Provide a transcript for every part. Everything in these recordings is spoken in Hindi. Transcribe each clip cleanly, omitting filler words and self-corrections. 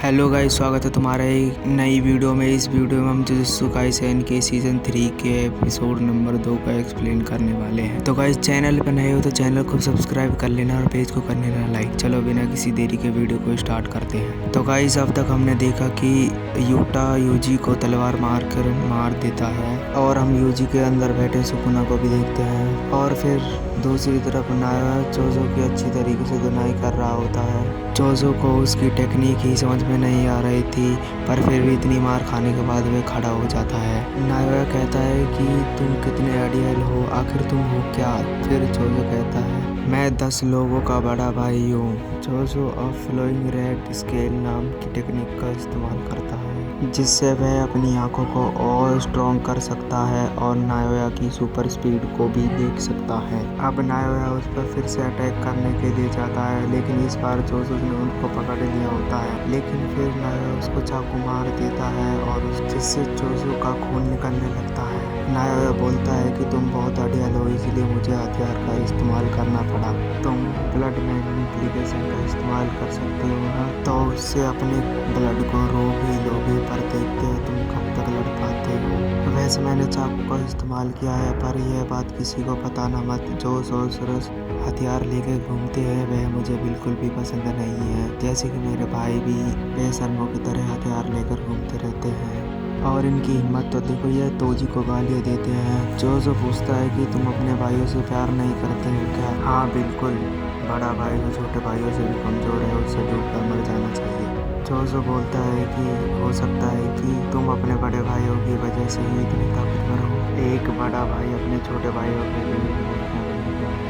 हेलो गाइस, स्वागत है तुम्हारा एक नई वीडियो में। इस वीडियो में हम जुजुत्सु काइसेन के सीज़न 3 के एपिसोड नंबर 2 का एक्सप्लेन करने वाले हैं। तो गाइस, चैनल पर नए हो तो चैनल को सब्सक्राइब कर लेना और पेज को कर लेना लाइक। चलो बिना किसी देरी के वीडियो को स्टार्ट करते हैं। तो गाइस, अब तक हमने देखा कि यूटा यूजी को तलवार मार देता है और हम यूजी के अंदर बैठे सुकुना को भी देखते हैं। और फिर दूसरी तरफ नाया चोजो की अच्छी तरीके से धुनाई कर रहा होता है। चोजो को उसकी टेक्निक ही समझ में नहीं आ रही थी, पर फिर भी इतनी मार खाने के बाद वह खड़ा हो जाता है। नाया कहता है कि तुम कितने अड़ियल हो, आखिर तुम हो क्या? फिर चोजो कहता है मैं 10 लोगों का बड़ा भाई हूँ। चोजो फ्लोइंग रेड स्केल नाम की टेक्निक का इस्तेमाल करता है, जिससे वह अपनी आंखों को और स्ट्रॉन्ग कर सकता है और नायोया की सुपर स्पीड को भी देख सकता है। अब नायोया उस पर फिर से अटैक करने के लिए जाता है, लेकिन इस बार चोजो ने उनको पकड़ लिया होता है। लेकिन फिर नायोया उसको चाकू मार देता है और जिससे चोजो का खून निकलने लगता है। नायोया बोलता है कि तुम बहुत अड़ियल हो, इसलिए मुझे हथियार का इस्तेमाल करना पड़ा। तुम ब्लड मैग्निफिकेशन का इस्तेमाल कर सकते हो ना, तो उससे अपने ब्लड को रोक ही लोगे, पर देखते हैं तुम कब तक लड़ पाते हो। वैसे मैंने चाकू का इस्तेमाल किया है, पर यह बात किसी को बताना मत। जो सोसरस हथियार लेके घूमते हैं वह मुझे बिल्कुल भी पसंद नहीं है, जैसे कि मेरे भाई भी बेशर्मों की तरह हथियार लेकर घूमते रहते हैं। और इनकी हिम्मत तो देखो, यह तोजी को गालियाँ देते हैं। जो पूछता है कि तुम अपने भाइयों से प्यार नहीं करते हो क्या? हाँ बिल्कुल, बड़ा भाई जो छोटे भाइयों से भी कमज़ोर है उससे डूबकर मर जाना चाहिए। जो बोलता है कि हो सकता है कि तुम अपने बड़े भाइयों की वजह से ही इतनी ताकतवर हो। एक बड़ा भाई अपने छोटे भाइयों के लिए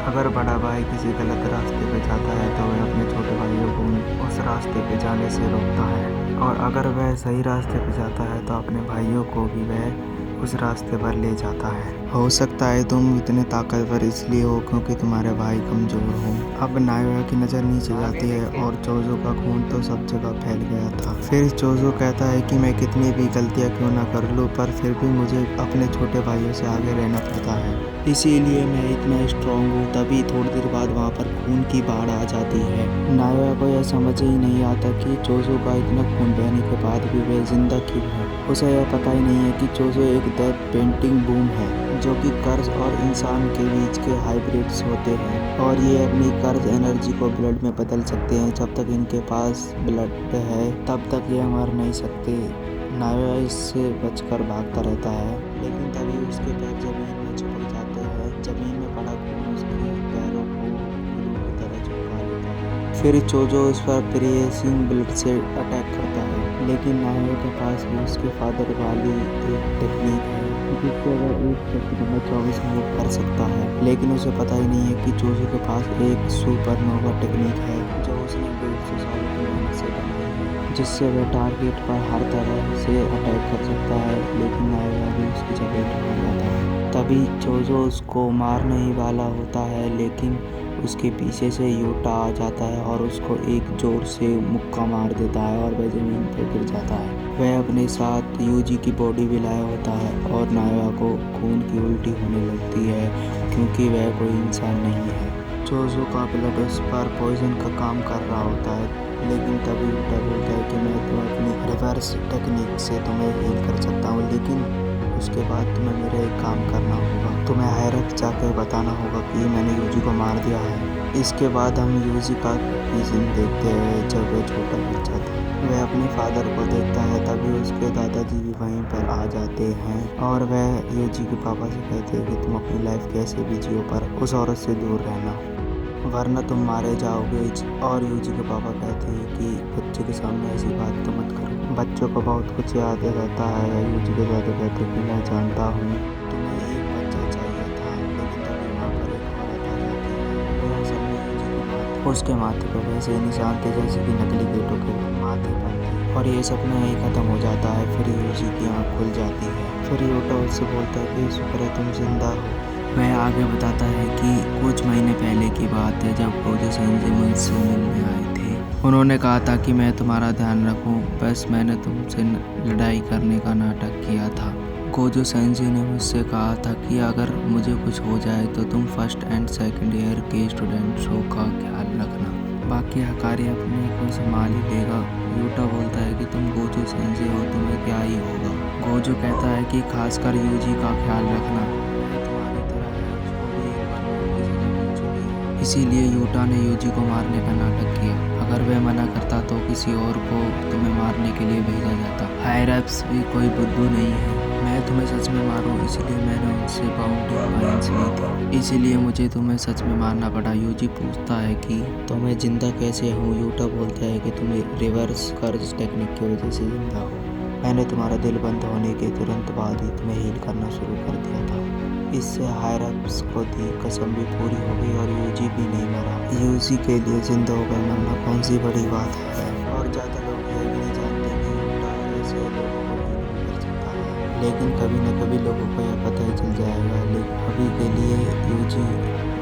अगर बड़ा भाई किसी गलत रास्ते पे जाता है तो वह अपने छोटे भाइयों को उस रास्ते पे जाने से रोकता है, और अगर वह सही रास्ते पे जाता है तो अपने भाइयों को भी वह उस रास्ते पर ले जाता है। हो सकता है तुम इतने ताकतवर इसलिए हो क्योंकि तुम्हारे भाई कमज़ोर हो। अब नायोया की नज़र नीचे जाती है और चोजो का खून तो सब जगह फैल गया था। फिर चोजो कहता है कि मैं कितनी भी गलतियां क्यों ना कर लूँ, पर फिर भी मुझे अपने छोटे भाइयों से आगे रहना पड़ता है, इसीलिए मैं इतना स्ट्रॉन्ग हूँ। तभी थोड़ी देर बाद वहाँ पर खून की बाढ़ आ जाती है। नायोया को यह समझ ही नहीं आता कि चोजो का इतना खून बहने के बाद भी वह जिंदा क्यों है। उसे यह पता ही नहीं है कि चोजो एक द पेंटिंग बूम है, जो कि कर्ज और इंसान के बीच के हाइब्रिड्स होते हैं, और ये अपनी कर्ज एनर्जी को ब्लड में बदल सकते हैं। जब तक इनके पास ब्लड है तब तक ये मर नहीं सकते। नायोया इससे बचकर भागता रहता है, लेकिन तभी उसके पैर जमीन में चिपक जाते हैं। जमीन में पड़ा खून उसके पैरों को ग्लू की तरह चिपका लेता है। फिर चोजो उस पर प्रेसिंग ब्लड से अटैक करता है, लेकिन नायोया के पास भी उसके फादर वाली एक टेक्निक है जिससे वह एक सेकंड में 24 मूव कर सकता है। लेकिन उसे पता ही नहीं है कि चोजो के पास एक सुपरनोवा टेक्निक है जो उसने 150 साल की मेहनत से बनाई है, जिससे वह टारगेट पर हर तरह से अटैक कर सकता है। लेकिन नायोया भी उसकी चपेट में आ जाता है। तभी चोजो उसको मारने ही वाला होता है, लेकिन उसके पीछे से यूटा आ जाता है और उसको एक जोर से मुक्का मार देता है और वह जमीन पर गिर जाता है। वह अपने साथ यूजी की बॉडी भी लाया होता है और नायोया को खून की उल्टी होने लगती है क्योंकि वह कोई इंसान नहीं है। चोजो का ब्लड उस पर पॉइजन का काम कर रहा होता है, लेकिन तभी यूटा बोलता है कि मैं तो अपनी रिवर्स टेक्निक से तुम्हें हील कर सकता हूँ, लेकिन उसके बाद तुम्हें मेरा एक काम करना होगा। तुम्हें हायरक जाकर बताना होगा कि मैंने यूजी को मार दिया है। इसके बाद हम यूजी का सीन देखते हैं जब वह छोटा बच्चा था। वह अपने फादर को देखता है, तभी उसके दादाजी भी वहीं पर आ जाते हैं और वह यूजी के पापा से कहते हैं कि तुम अपनी लाइफ कैसे भी जियो, पर उस औरत से दूर रहना वरना तुम मारे जाओगे। और यूजी के पापा कहते हैं कि बच्चे के सामने ऐसी बात तो मत करो, बच्चों को बहुत कुछ याद रहता है। यूजी के दादा कहते हैं कि मैं जानता हूँ तुम्हें एक बच्चा चाहिए था, लेकिन तभी वहाँ पर एक औरत आ जाती है। वह असल में यूजी के माथे, उसके माथे पर वैसे ही निशान थे जैसे कि नकली बेटों के माथे पर थे, और ये सपना यही खत्म हो जाता है। फिर यूजी की आँख खुल जाती है। फिर यूटा उससे बोलता है कि शुक्र है तुम जिंदा हो। वह आगे बताता है कि कुछ महीने पहले की बात है जब गोजो सेंसेई मुझसे मिलने आए थे। उन्होंने कहा था कि मैं तुम्हारा ध्यान रखूं, बस मैंने तुमसे लड़ाई करने का नाटक किया था। गोजो सेंसेई ने मुझसे कहा था कि अगर मुझे कुछ हो जाए तो तुम फर्स्ट एंड सेकंड ईयर के स्टूडेंट्सों का ख्याल रखना, बाकी हकारी अपने को संभाल ही लेगा। यूटा बोलता है कि तुम गोजो सेंसे हो, तुम्हें क्या ही होगा। गोजो कहता है कि खासकर यूजी का ख्याल रखना, तुम्हारी तरह है, उसको भी एक बार मौत की सजा मिल चुकी है। इसीलिए यूटा ने यूजी को मारने का नाटक किया। अगर वह मना करता तो किसी और को तुम्हें मारने के लिए भेजा जाता। हायर अप्स भी कोई बुद्धू नहीं है। मैं तुम्हें सच में मारूं, इसलिए मैंने उनसे बाउंड्री फाइंस ली थी, इसीलिए मुझे तुम्हें सच में मारना पड़ा। यूजी पूछता है कि तो मैं जिंदा कैसे हूँ। यूटा बोलता है कि तुम रिवर्स कर्ज टेक्निक की वजह से जिंदा हो। मैंने तुम्हारा दिल बंद होने के तुरंत बाद ही तुम्हें हील करना शुरू कर दिया था। इससे हायर अप्स को दी कसम भी पूरी हो गई और यूजी भी नहीं मरा। यूजी के लिए जिंदा होकर मरना कौन सी बड़ी बात है। और ज़्यादा लोग ये भी नहीं जानते कि यूटा ऐसे लोगों को हील भी कर सकता है, लेकिन कभी न कभी लोगों को यह पता ही चल जाएगा। लेकिन अभी के लिए यूजी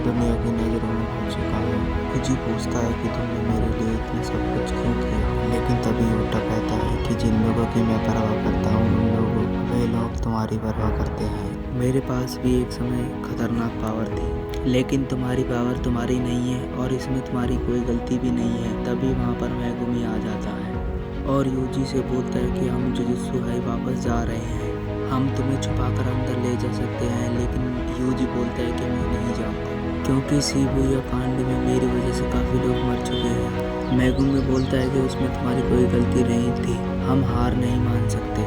दुनिया की नज़रों में हो चुका है। यूजी पूछता है कि तुमने मेरे लिए इतना सब कुछ क्यों किया, लेकिन तभी यूटा कहता है कि जिन लोगों की मैं परवाह करता हूँ उन लोगों वे लोग तुम्हारी परवाह करते हैं। मेरे पास भी एक समय खतरनाक पावर थी, लेकिन तुम्हारी पावर तुम्हारी नहीं है और इसमें तुम्हारी कोई गलती भी नहीं है। तभी वहाँ पर मेगुमी आ जाता है और यूजी से बोलता है कि हम जुजुत्सु हाई वापस जा रहे हैं, हम तुम्हें छुपाकर अंदर ले जा सकते हैं। लेकिन यूजी बोलता है कि मैं नहीं जाऊँगा, क्योंकि शिबुया कांड में मेरी वजह से काफ़ी लोग मर चुके हैं। मेगुमी बोलता है कि उसमें तुम्हारी कोई गलती नहीं थी, हम हार नहीं मान सकते,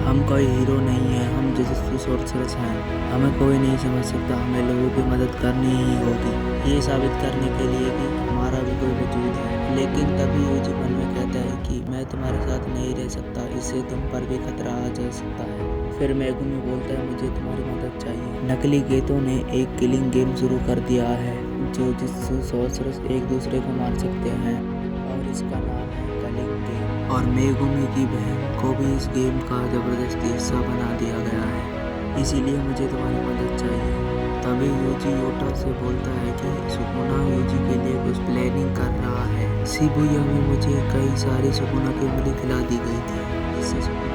हम कोई हीरो नहीं है, हम जुजुत्सु सोर्सरर्स हैं, हमें कोई नहीं समझ सकता, हमें लोगों की मदद करनी ही होगी, ये साबित करने के लिए कि हमारा भी कोई वजूद है। लेकिन तभी यूजी मन में कहता है कि मैं तुम्हारे साथ नहीं रह सकता, इससे तुम पर भी खतरा आ जा सकता है। फिर मेगुमी बोलता है मुझे तुम्हारी मदद चाहिए। नकली गेटों ने एक किलिंग गेम शुरू कर दिया है, जुजुत्सु सोर्सरर्स एक दूसरे को मार सकते हैं और इसका नाम है किलिंग गेम। और मेगुमी की बहन को भी इस गेम का ज़बरदस्ती हिस्सा बना दिया गया है, इसीलिए मुझे तुम्हारी मदद चाहिए। तभी यूजी यूटा से बोलता है कि सुकुना यूजी के लिए कुछ प्लानिंग कर रहा है। शिबुया में मुझे कई सारी सुकुना की उंगली खिला दी गई थी, इससे सुकुना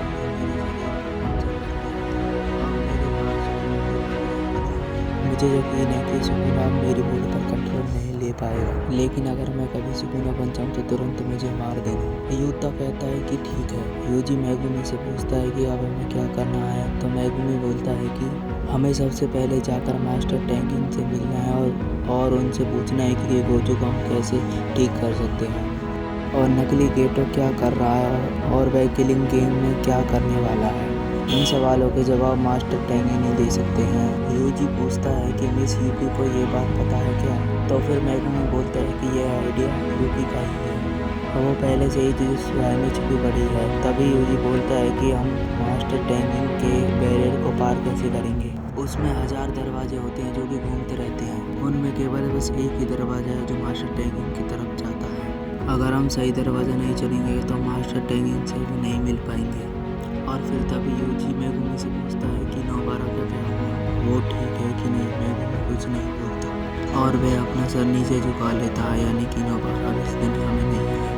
मुझे यकीन है कि सुकुना मेरी बॉडी पर कंट्रोल नहीं ले पाएगा, लेकिन अगर मैं कभी सुकुना बन जाऊँ तो तुरंत मुझे मार देना। यूटा कहता है कि ठीक है। यूजी मेगुमी से पूछता है कि अब हमें क्या करना है, तो मेगुमी बोलता है कि हमें सबसे पहले जाकर मास्टर टैंगिंग से मिलना है और उनसे पूछना है कि ये गोजो को हम कैसे ठीक कर सकते हैं और नकली गेटो क्या कर रहा है और वह किलिंग गेम में क्या करने वाला है। इन सवालों के जवाब मास्टर टैंगी नहीं दे सकते हैं। यूजी पूछता है कि मिस यूकी को ये बात पता है क्या, तो फिर मेगुमी बोलता है कि यह आइडिया यूकी का ही है, वो पहले से ही जुजुत्सु में छुपी पड़ी है। तभी यूजी बोलता है कि हम मास्टर टैंगिंग के बैरियर को पार कैसे करेंगे। उसमें 1000 दरवाजे होते हैं जो कि घूमते रहते हैं, उनमें केवल बस एक ही दरवाजा है जो मास्टर टैंगिंग की तरफ जाता है। अगर हम सही दरवाज़ा नहीं चुनेंगे तो मास्टर टैंगिंग से भी नहीं मिल पाएंगे। और फिर तभी यूजी मेगुमी से पूछता है कि नोबारा का क्या हुआ, वो ठीक है कि नहीं। मेगुमी कुछ नहीं बोलता और वह अपना सर नीचे झुका लेता है, यानी कि नोबारा इस दुनिया में नहीं है।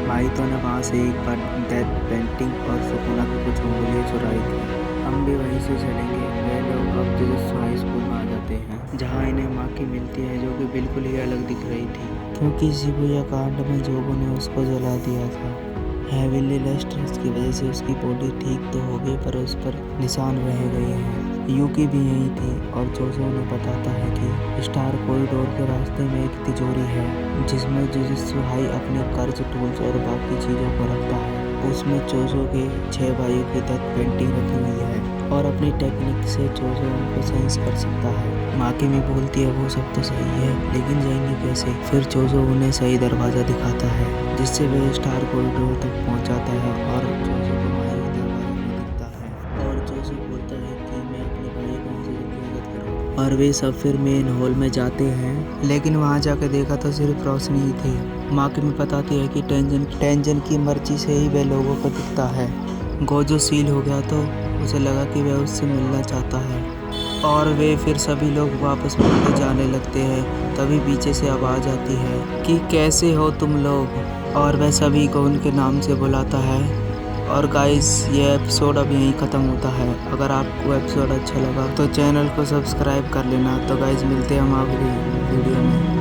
माइतो ने वहाँ से एक बार डेथ पेंटिंग और सुकुना की कुछ उंगलियाँ चुराई थी। हम भी वहीं से चलेंगे। वे लोग अब जुजुत्सु हाई स्कूल में आ जाते हैं, जहाँ इन्हें माँ की मिलती है जो कि बिल्कुल ही अलग दिख रही थी, क्योंकि शिबुया कांड में जोगो ने उसको जला दिया था। हेविली लस्ट्रेस की वजह से उसकी बॉडी ठीक तो हो गई, पर उस पर निशान रह गए हैं। यूकी भी यहीं थी और जोजो ने बताता है कि स्टार कॉरिडोर के रास्ते में एक तिजोरी है जिसमें जुजुत्सु हाई अपने कर्ज टूल्स और बाकी चीज़ों को रखता है। उसमें जोजो के 6 भाइयों की डेथ पेंटिंग रखी हुई है और अपनी टेक्निक से जोजो उनको सेंस कर सकता है। माकिमी बोलती है वो सब तो सही है, लेकिन जाएंगे कैसे। फिर जोजो उन्हें सही दरवाज़ा दिखाता है जिससे वे स्टार कॉरिडोर तक पहुंचाता है और जोजो को भाई दरवाजे में दिखता है और जोजो बोलता है कि मैं अपने भाई को उनसे जल्दी मदद करूँ। और वे सब फिर मेन हॉल में जाते हैं, लेकिन वहाँ जाकर देखा तो सिर्फ रोशनी ही थी। माकिमी बताती है कि टेंजन की मर्जी से ही वह लोगों को दिखता है। गोजो सील हो गया तो उसे लगा कि वह उससे मिलना चाहता है और वे फिर सभी लोग वापस मिलकर जाने लगते हैं। तभी पीछे से आवाज़ आती है कि कैसे हो तुम लोग, और वह सभी को उनके नाम से बुलाता है और गाइस ये एपिसोड अब यहीं ख़त्म होता है। अगर आपको एपिसोड अच्छा लगा तो चैनल को सब्सक्राइब कर लेना। तो गाइस मिलते हैं हम अगली वीडियो में।